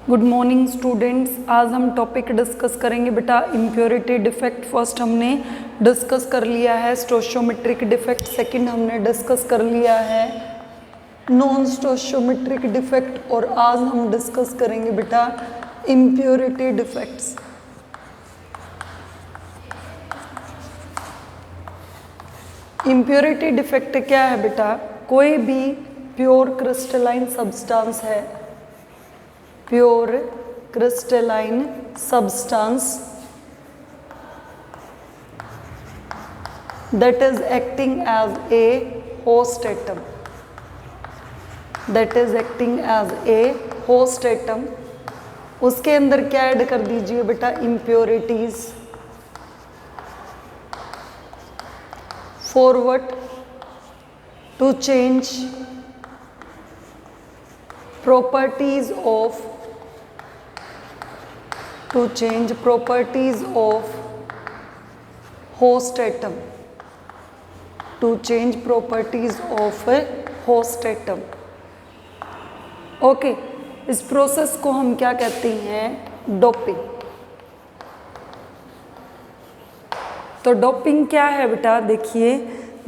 Good morning students. आज हम topic discuss करेंगे बेटा इम्प्योरिटी डिफेक्ट। फर्स्ट हमने डिस्कस कर लिया है स्टोशियोमेट्रिक डिफेक्ट, सेकंड हमने डिस्कस कर लिया है नॉन स्टोशियोमेट्रिक डिफेक्ट और आज हम डिस्कस करेंगे बेटा इम्प्योरिटी डिफेक्ट्स। इम्प्योरिटी डिफेक्ट क्या है बेटा? कोई भी प्योर क्रिस्टलाइन सब्सटेंस है, pure crystalline substance that is acting as a host atom, that is acting as a host atom, उसके अंदर क्या ऐड कर दीजिए बेटा? Impurities. Forward to change properties of host atom, to change properties of a host atom। Okay, इस process को हम क्या कहते हैं? डोपिंग। तो डोपिंग क्या है बेटा? देखिए,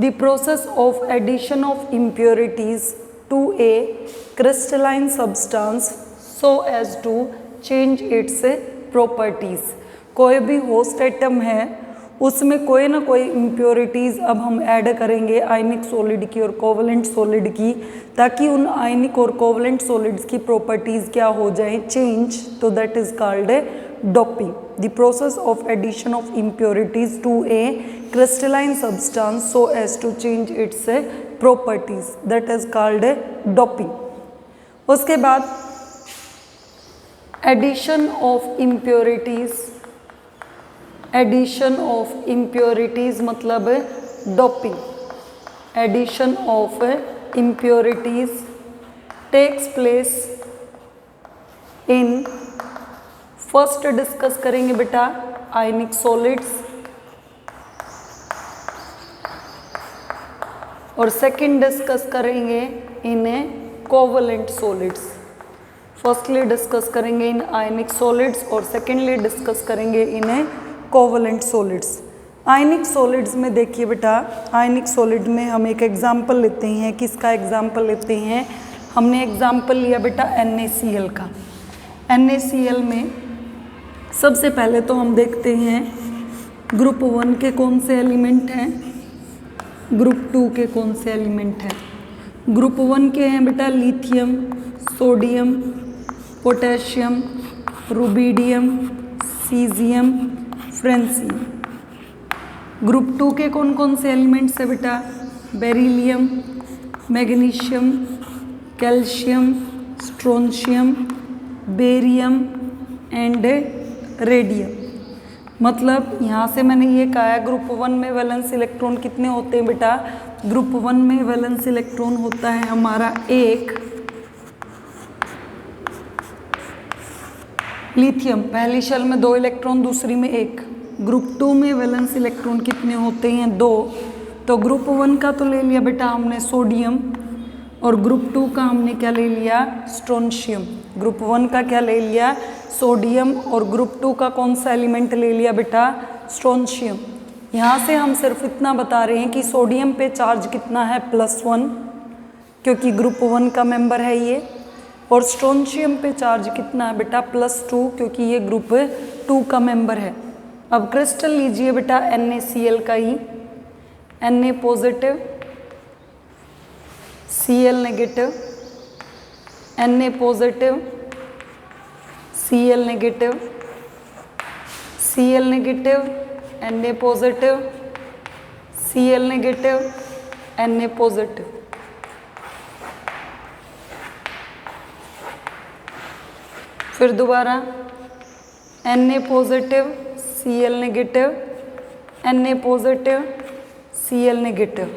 the process of addition of impurities to a crystalline substance so as to change its properties। कोई भी होस्ट एटम है उसमें कोई ना कोई इम्प्योरिटीज़ अब हम ऐड करेंगे आयनिक सॉलिड की और कोवलेंट सॉलिड की, ताकि उन आयनिक और कोवलेंट सॉलिड्स की प्रॉपर्टीज़ क्या हो जाए? चेंज। तो that is called doping. The process of addition of impurities to a crystalline substance so as to change its properties, that is called doping. उसके बाद addition of impurities, addition of impurities मतलब doping. Addition of impurities takes place in, first discuss करेंगे बेटा ionic solids और second discuss करेंगे इन covalent solids. Firstly discuss करेंगे इन आयनिक सॉलिड्स और सेकेंडली डिस्कस करेंगे इन कोवलेंट सॉलिड्स। आयनिक सॉलिड्स में देखिए बेटा, आयनिक सॉलिड में हम एक एग्जाम्पल लेते हैं। किसका एग्जाम्पल लेते हैं? हमने एग्जाम्पल लिया बेटा NaCl का। NaCl में सबसे पहले तो हम देखते हैं ग्रुप 1 के कौन से एलिमेंट हैं, ग्रुप 2 के कौन से एलिमेंट हैं। ग्रुप 1 के हैं बेटा lithium, sodium, potassium, rubidium, caesium, francium. Group 2 के कौन कौन से एलिमेंट्स है बेटा? Beryllium, magnesium, calcium, strontium, barium and radium. मतलब यहाँ से मैंने ये कहा है ग्रुप 1 में वैलेंस इलेक्ट्रॉन कितने होते हैं बेटा? ग्रुप 1 में वैलेंस इलेक्ट्रॉन होता है हमारा एक। लिथियम पहली शेल में 2 इलेक्ट्रॉन, दूसरी में 1। ग्रुप 2 में वैलेंस इलेक्ट्रॉन कितने होते हैं? 2। तो ग्रुप 1 का तो ले लिया बेटा हमने सोडियम और ग्रुप 2 का हमने क्या ले लिया? स्ट्रोंशियम। ग्रुप 1 का क्या ले लिया? सोडियम और ग्रुप 2 का कौन सा एलिमेंट ले लिया बेटा? स्ट्रोंशियम। यहाँ से हम सिर्फ इतना बता रहे हैं कि सोडियम पे चार्ज कितना है? +1, क्योंकि ग्रुप 1 का मेंबर है ये। और स्ट्रोंशियम पे चार्ज कितना है बेटा? +2, क्योंकि ये ग्रुप 2 का मेंबर है। अब क्रिस्टल लीजिए बेटा NaCl का ही, Na positive, Cl negative, Na positive, Cl negative, Cl negative, Na positive, Cl negative, Na positive. फिर दोबारा Na positive, Cl negative, Na positive, Cl negative.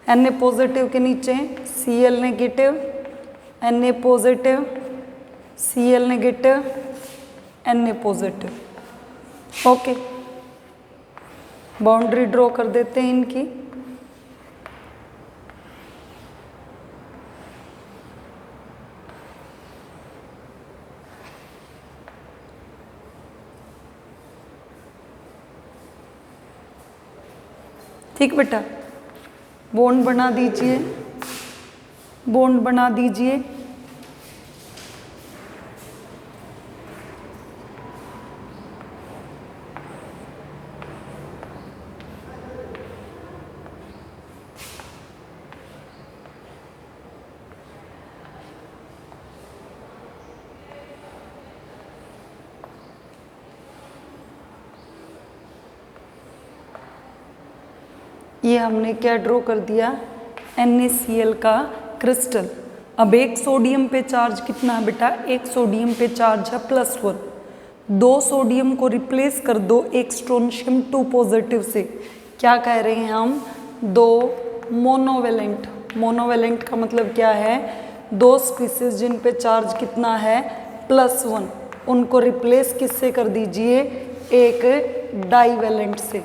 Na positive के नीचे Cl negative, Na positive, Cl negative, Na positive. Okay, boundary draw कर देते हैं इनकी। ठीक बेटा, बॉन्ड बना दीजिए, बॉन्ड बना दीजिए। ये हमने क्या ड्रॉ कर दिया, NaCl का क्रिस्टल। अब एक सोडियम पे चार्ज कितना है बेटा, एक सोडियम पे चार्ज है +1। 2 सोडियम को रिप्लेस कर दो एक स्ट्रोंशियम 2 पॉजिटिव से। क्या कह रहे हैं हम, 2 मोनोवेलेंट। मोनोवेलेंट का मतलब क्या है, 2 स्पीसीज जिन पे चार्ज कितना है +1, उनको रिप्लेस किससे कर दीजिए, एक डाईवेलेंट से।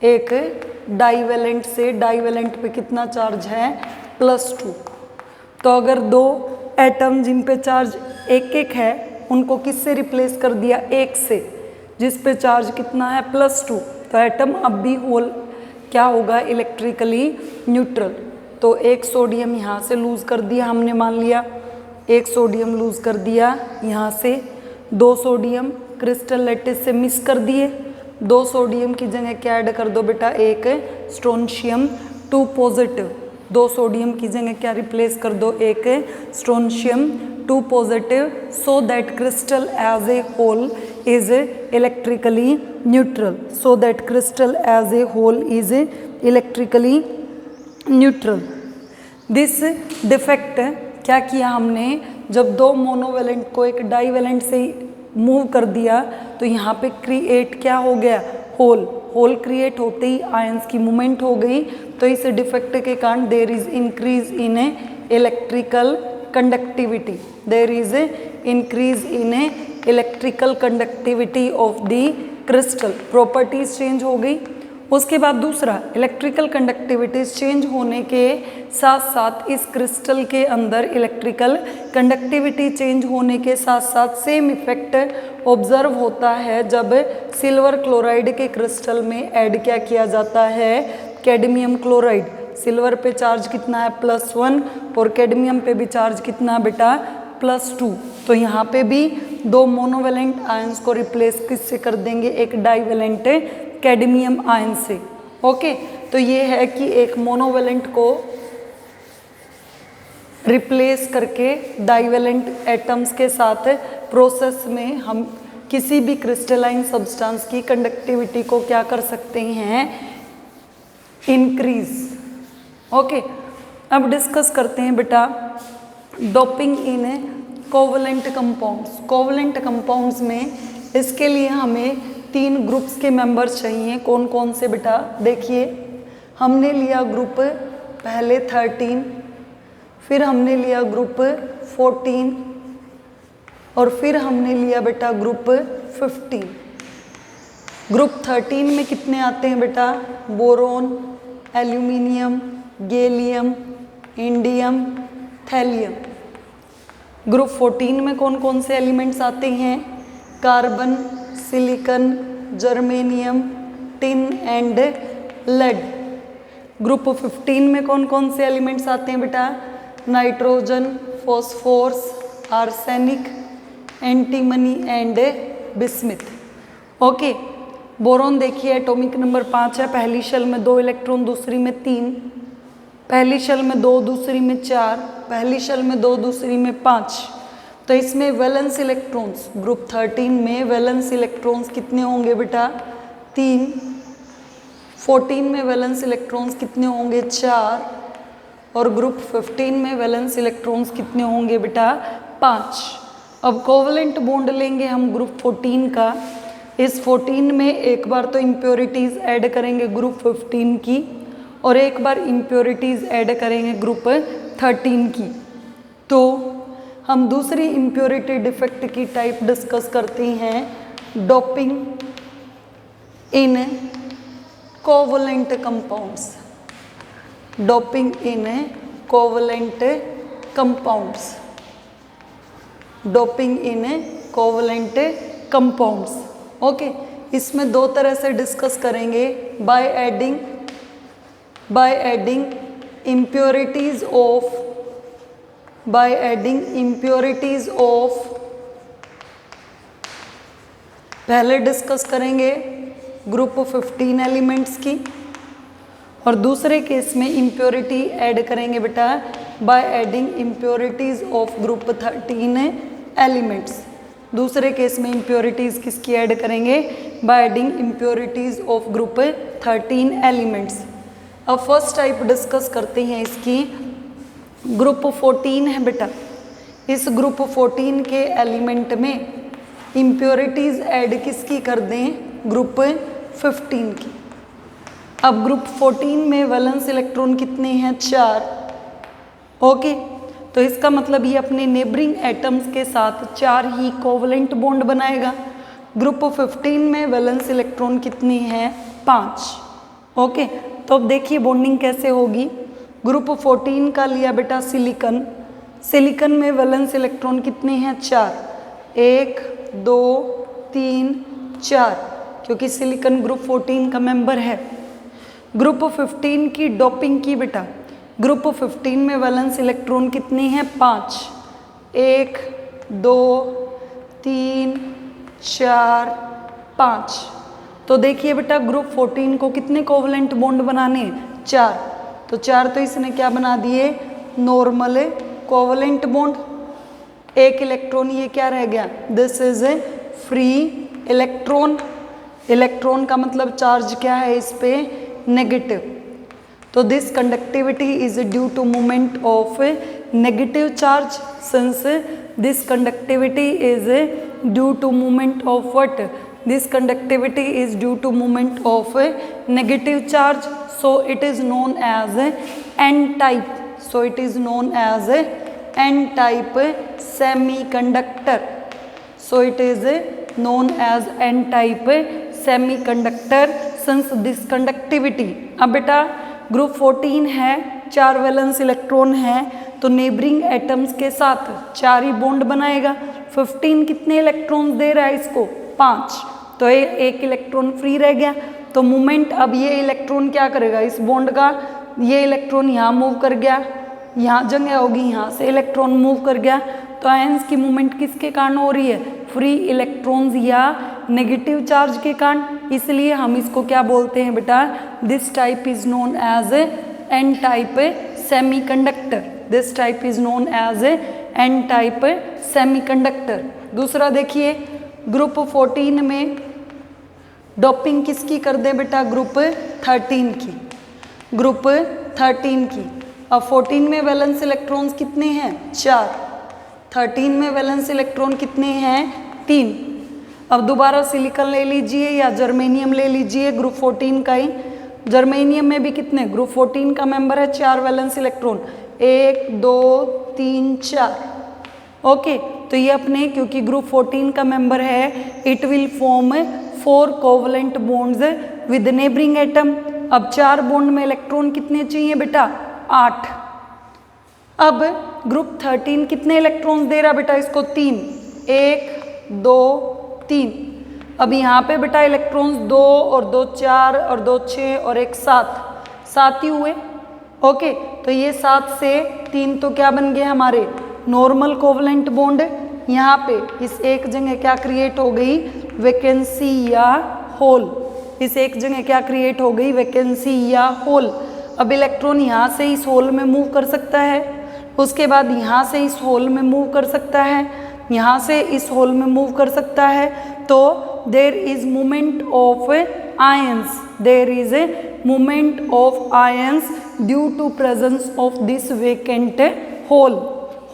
एक डाईवेलेंट से, डाईवेलेंट पे कितना चार्ज है +2। तो अगर 2 एटम जिन पे चार्ज एक है, उनको किससे रिप्लेस कर दिया, एक से, जिस पे चार्ज कितना है +2। तो एटम अब भी होल क्या होगा, इलेक्ट्रिकली न्यूट्रल। तो एक सोडियम यहाँ से लूज़ कर दिया हमने, मान लिया एक सोडियम लूज़ कर दिया यहाँ से। 2 सोडियम क्रिस्टल लैटिस से मिस कर दिए, 2 सोडियम की जगह क्या ऐड कर दो बेटा, एक स्ट्रोंशियम 2 पॉजिटिव। 2 सोडियम की जगह क्या रिप्लेस कर दो, एक strontium 2 positive, so that crystal as a whole is electrically neutral. So that crystal as a whole is electrically neutral. This defect क्या किया हमने, जब 2 मोनोवेलेंट को एक डाईवेलेंट से मूव कर दिया तो यहाँ पे क्रिएट क्या हो गया, होल। होल क्रिएट होते ही आयंस की मूवमेंट हो गई। तो इस डिफेक्ट के कारण there is increase in electrical conductivity, there is increase in electrical conductivity of the crystal. Properties change हो गई। उसके बाद दूसरा, इलेक्ट्रिकल कंडक्टिविटीज चेंज होने के साथ साथ इस क्रिस्टल के अंदर इलेक्ट्रिकल कंडक्टिविटी चेंज होने के साथ साथ सेम इफेक्ट ऑब्जर्व होता है जब सिल्वर क्लोराइड के क्रिस्टल में ऐड क्या किया जाता है, कैडमियम क्लोराइड। सिल्वर पे चार्ज कितना है +1 और कैडमियम पे भी चार्ज कितना बेटा +2। तो यहाँ पे भी 2 मोनोवेलेंट आयंस को रिप्लेस किससे कर देंगे, एक डाईवेलेंट कैडमियम आयन से। ओके, तो ये है कि एक मोनोवेलेंट को रिप्लेस करके डाईवेलेंट एटम्स के साथ प्रोसेस में हम किसी भी क्रिस्टलाइन सब्सटेंस की कंडक्टिविटी को क्या कर सकते हैं, इंक्रीज। ओके, अब डिस्कस करते हैं बेटा डोपिंग इन कोवलेंट कंपाउंड्स। कोवलेंट कंपाउंड्स में इसके लिए हमें 3 ग्रुप्स के मेंबर्स चाहिए। कौन कौन से बेटा, देखिए हमने लिया ग्रुप पहले 13, फिर हमने लिया ग्रुप 14 और फिर हमने लिया बेटा ग्रुप 15। ग्रुप 13 में कितने आते हैं बेटा, boron, aluminium, gallium, indium, thallium. Group 14 में कौन कौन से एलिमेंट्स आते हैं, carbon, silicon, germanium, tin and lead. Group 15 में कौन कौन से एलिमेंट्स आते हैं बेटा, nitrogen, phosphorus, arsenic, antimony and bismuth. Okay, boron देखिए एटॉमिक नंबर 5 है, पहली शेल में 2 इलेक्ट्रॉन, दूसरी में 3, पहली शेल में 2, दूसरी में 4, पहली शेल में 2, दूसरी में 5। तो इसमें वैलेंस इलेक्ट्रॉन्स, ग्रुप 13 में वैलेंस इलेक्ट्रॉन्स कितने होंगे बेटा, 3। 14 में वैलेंस इलेक्ट्रॉन्स कितने होंगे, 4। और ग्रुप 15 में वैलेंस इलेक्ट्रॉन्स कितने होंगे बेटा, 5। अब कोवलेंट बॉन्ड लेंगे हम ग्रुप 14 का। इस 14 में एक बार तो इम्प्योरिटीज़ ऐड करेंगे ग्रुप 15 की और एक बार इम्प्योरिटीज़ ऐड करेंगे ग्रुप 13 की। तो हम दूसरी इम्प्योरिटी डिफेक्ट की टाइप डिस्कस करते हैं, डोपिंग इन कोवलेंट कंपाउंड्स। डोपिंग इन कोवलेंट कंपाउंड्स, डोपिंग इन कोवलेंट कंपाउंड्स। ओके, इसमें 2 तरह से डिस्कस करेंगे, by adding by adding impurities of पहले डिस्कस करेंगे ग्रुप 15 एलिमेंट्स की और दूसरे केस में इम्प्योरिटी ऐड करेंगे बेटा by adding impurities of group 13 elements. दूसरे केस में इम्प्योरिटीज किसकी ऐड करेंगे by adding impurities of group 13 elements. अब फर्स्ट टाइप डिस्कस करते हैं इसकी। ग्रुप 14 है बेटा, इस ग्रुप 14 के एलिमेंट में इम्प्योरिटीज ऐड किसकी कर दें ग्रुप 15 की। अब ग्रुप 14 में वैलेंस इलेक्ट्रॉन कितने हैं 4। ओके, तो इसका मतलब ये अपने नेबरिंग एटम्स के साथ 4 ही कोवलेंट बॉन्ड बनाएगा। ग्रुप 15 में वैलेंस इलेक्ट्रॉन कितनी हैं 5। ओके, तो अब देखिए बॉन्डिंग कैसे होगी। ग्रुप 14 का लिया बेटा सिलिकन, सिलिकन में वैलेंस इलेक्ट्रॉन कितने हैं 4, 1 2 3 4, क्योंकि सिलिकन ग्रुप 14 का मेंबर है। ग्रुप 15 की डोपिंग की बेटा, ग्रुप 15 में वैलेंस इलेक्ट्रॉन कितने हैं 5, 1 2 3 4 5। तो देखिए बेटा ग्रुप 14 को कितने कोवलेंट बॉन्ड बनाने हैं 4, तो 4 तो इसने क्या बना दिए नॉर्मल कोवलेंट बॉन्ड। एक इलेक्ट्रॉन ये क्या रह गया this is a free electron. Electron का मतलब चार्ज क्या है इस पे नेगेटिव। तो this conductivity is due to movement of negative charge, since this conductivity is due to movement of what, this conductivity is due to movement of negative charge, so it is known as N type, so it is known as N type semiconductor, so it is known as n type semiconductor since this conductivity। अब बेटा group 14 है, 4 valence electron है, तो neighbouring atoms के साथ 4 ही bond बनाएगा। 15 कितने electrons they रहा है इसको 5, तो एक इलेक्ट्रॉन फ्री रह गया। तो मूवमेंट अब ये इलेक्ट्रॉन क्या करेगा इस बॉन्ड का, ये इलेक्ट्रॉन यहाँ मूव कर गया, यहाँ जगह होगी, यहाँ से इलेक्ट्रॉन मूव कर गया, तो आयंस की मूवमेंट किसके कारण हो रही है फ्री इलेक्ट्रॉन्स या नेगेटिव चार्ज के कारण। इसलिए हम इसको क्या बोलते हैं बेटा this type is known as N type semiconductor, this type is known as N type semiconductor. दूसरा देखिए ग्रुप 14 में डोपिंग किसकी कर दे बेटा ग्रुप 13 की, ग्रुप 13 की। अब 14 में वैलेंस इलेक्ट्रॉन्स कितने हैं 4, 13 में वैलेंस इलेक्ट्रॉन कितने हैं 3। अब दोबारा सिलिकॉन ले लीजिए या जर्मेनियम ले लीजिए, ग्रुप 14 का ही। जर्मेनियम में भी कितने ग्रुप 14 का मेंबर है 4 वैलेंस इलेक्ट्रॉन, 1 2 3 4। ओके, तो ये अपने क्योंकि ग्रुप 14 का मेंबर है it will form 4 covalent bonds with neighbouring atom. अब 4 बॉन्ड में इलेक्ट्रॉन कितने चाहिए बेटा 8। अब ग्रुप 13 कितने इलेक्ट्रॉन्स दे रहा बेटा इसको 3, 1 2 3। अब यहाँ पे बेटा इलेक्ट्रॉन्स 2 और 2 4 और 2 6 और 1 7 ही हुए। ओके, तो ये 7 से 3 तो क्या बन गए हमारे नॉर्मल कोवलेंट बॉन्ड। यहाँ पे इस एक जगह क्या क्रिएट हो गई वैकेंसी या होल, इस एक जगह क्या क्रिएट हो गई वैकेंसी या होल। अब इलेक्ट्रॉन यहाँ से इस होल में मूव कर सकता है, उसके बाद यहाँ से इस होल में मूव कर सकता है, यहाँ से इस होल में मूव कर सकता है। तो there is movement of ions, there is a movement of ions due to presence of this vacant hole.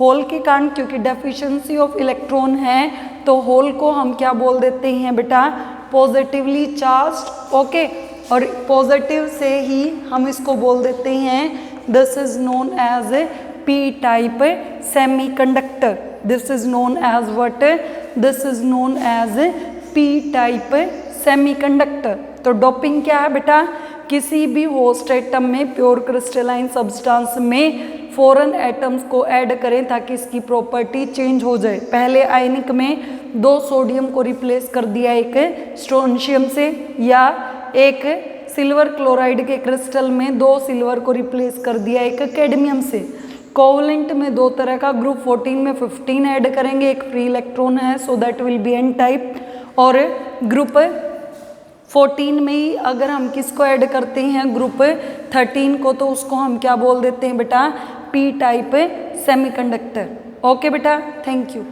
Hole के कारण क्योंकि डेफिशिएंसी ऑफ इलेक्ट्रॉन है तो होल को हम क्या बोल देते हैं बेटा पॉजिटिवली चार्ज्ड। ओके, और पॉजिटिव से ही हम इसको बोल देते हैं this is known as a P type semiconductor, this is known as what, this is known as P type semiconductor. तो डोपिंग क्या है बेटा किसी भी होस्ट एटम में प्योर क्रिस्टलाइन सब्सटेंस में फॉरेन एटम्स को ऐड करें ताकि इसकी प्रॉपर्टी चेंज हो जाए। पहले आयनिक में 2 सोडियम को रिप्लेस कर दिया एक स्ट्रोंशियम से या एक सिल्वर क्लोराइड के क्रिस्टल में 2 सिल्वर को रिप्लेस कर दिया एक कैडमियम से। कोवलेंट में 2 तरह का, ग्रुप 14 में 15 ऐड करेंगे, एक फ्री इलेक्ट्रॉन है, so that will be N type. और ग्रुप 14 में ही अगर हम किसको ऐड करते हैं, ग्रुप 13 को, तो उसको हम क्या बोल देते हैं बेटा, पी टाइप सेमीकंडक्टर। ओके बेटा, थैंक यू।